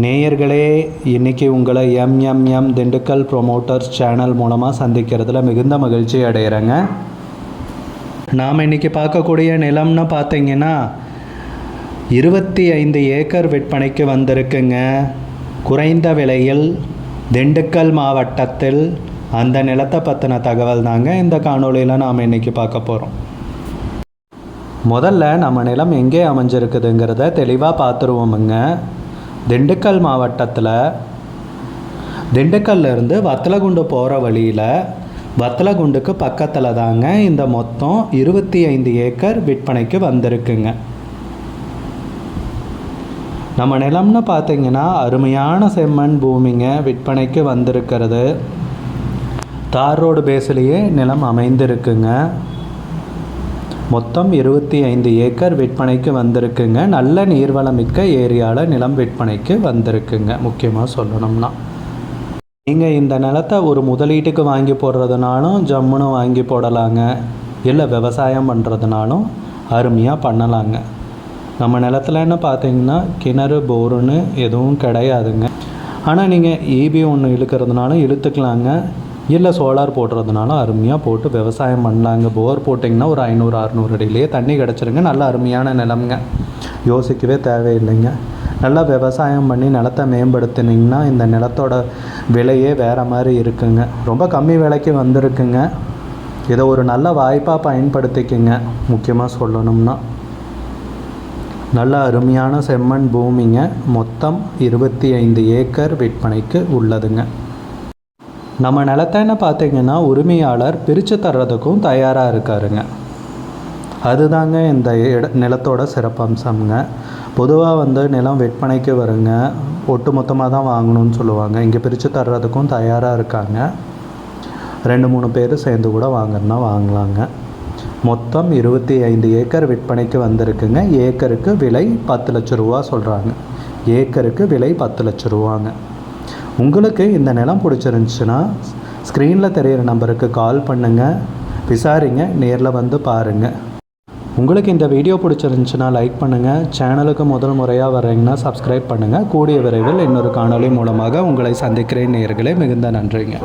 நேயர்களே, இன்றைக்கி உங்களை எம்எம்எம் திண்டுக்கல் ப்ரொமோட்டர்ஸ் சேனல் மூலமாக சந்திக்கிறதுல மிகுந்த மகிழ்ச்சி அடைகிறேங்க. நாம் இன்றைக்கி பார்க்கக்கூடிய நிலம்னு பார்த்தீங்கன்னா 25 ஏக்கர் விற்பனைக்கு வந்திருக்குங்க. குறைந்த விலையில் திண்டுக்கல் மாவட்டத்தில் அந்த நிலத்தை பற்றின தகவல் தாங்க இந்த காணொளியில் நாம் இன்றைக்கி பார்க்க போகிறோம். முதல்ல நம்ம நிலம் எங்கே அமைஞ்சிருக்குதுங்கிறத தெளிவாக பார்த்துருவோமுங்க. திண்டுக்கல் மாவட்டத்தில் திண்டுக்கல்லேருந்து வத்தலகுண்டு போகிற வழியில் வத்தலகுண்டுக்கு பக்கத்தில் தாங்க இந்த மொத்தம் 25 ஏக்கர் விற்பனைக்கு வந்திருக்குங்க. நம்ம நிலம்னு பார்த்தீங்கன்னா அருமையான செம்மண் பூமிங்க விற்பனைக்கு வந்திருக்கிறது. தார் ரோடு பேஸ்லேயே நிலம் அமைந்திருக்குங்க. மொத்தம் 25 ஏக்கர் விற்பனைக்கு வந்திருக்குங்க. நல்ல நீர்வளமிக்க ஏரியாவில் நிலம் விற்பனைக்கு வந்திருக்குங்க. முக்கியமாக சொல்லணும்னா நீங்கள் இந்த நிலத்தை ஒரு முதலீட்டுக்கு வாங்கி போடுறதுனாலும் ஜம்முன்னு வாங்கி போடலாங்க, இல்லை விவசாயம் பண்ணுறதுனாலும் அருமையாக பண்ணலாங்க. நம்ம நிலத்துலன்னு பார்த்தீங்கன்னா கிணறு போருன்னு எதுவும் கிடையாதுங்க. ஆனால் நீங்கள் ஈபி ஒன்று இழுக்கிறதுனாலும் இழுத்துக்கலாங்க, இல்லை சோலார் போடுறதுனாலும் அருமையாக போட்டு விவசாயம் பண்ணலாங்க. போர் போட்டிங்கன்னா ஒரு 500-600 அடியிலேயே தண்ணி கிடச்சிருங்க. நல்ல அருமையான நிலம்ங்க, யோசிக்கவே தேவையில்லைங்க. நல்லா விவசாயம் பண்ணி நிலத்தை மேம்படுத்தினீங்கன்னா இந்த நிலத்தோட விலையே வேறு மாதிரி இருக்குங்க. ரொம்ப கம்மி விலைக்கு வந்திருக்குங்க. இதை ஒரு நல்ல வாய்ப்பாக பயன்படுத்திக்குங்க. முக்கியமாக சொல்லணும்னா நல்ல அருமையான செம்மண் பூமிங்க. மொத்தம் 25 ஏக்கர் விற்பனைக்கு உள்ளதுங்க. நம்ம நிலத்தைன்னு பார்த்தீங்கன்னா உரிமையாளர் பிரித்து தர்றதுக்கும் தயாராக இருக்காருங்க. அதுதாங்க இந்த நிலத்தோட சிறப்பம்சம்ங்க. பொதுவாக நிலம் விற்பனைக்கு வருங்க, ஒட்டு மொத்தமாக தான் வாங்கணும்னு சொல்லுவாங்க. இங்கே பிரித்து தர்றதுக்கும் தயாராக இருக்காங்க. 2-3 பேர் சேர்ந்து கூட வாங்கன்னா வாங்கலாங்க. மொத்தம் 25 ஏக்கர் விற்பனைக்கு வந்திருக்குங்க. ஏக்கருக்கு விலை 10 லட்ச ரூபா சொல்கிறாங்க. ஏக்கருக்கு விலை 10 லட்ச ரூபாங்க. உங்களுக்கு இந்த நிலம் பிடிச்சிருந்துச்சுன்னா ஸ்க்ரீனில் தெரிகிற நம்பருக்கு கால் பண்ணுங்கள், விசாரிங்க, நேரில் வந்து பாருங்கள். உங்களுக்கு இந்த வீடியோ பிடிச்சிருந்துச்சுன்னா லைக் பண்ணுங்கள். சேனலுக்கு முதல் முறையாக வர்றீங்கன்னா சப்ஸ்கிரைப் பண்ணுங்கள். கூடிய விரைவில் இன்னொரு காணொளி மூலமாக உங்களை சந்திக்கிறேன் நேயர்களே. மிகுந்த நன்றிங்க.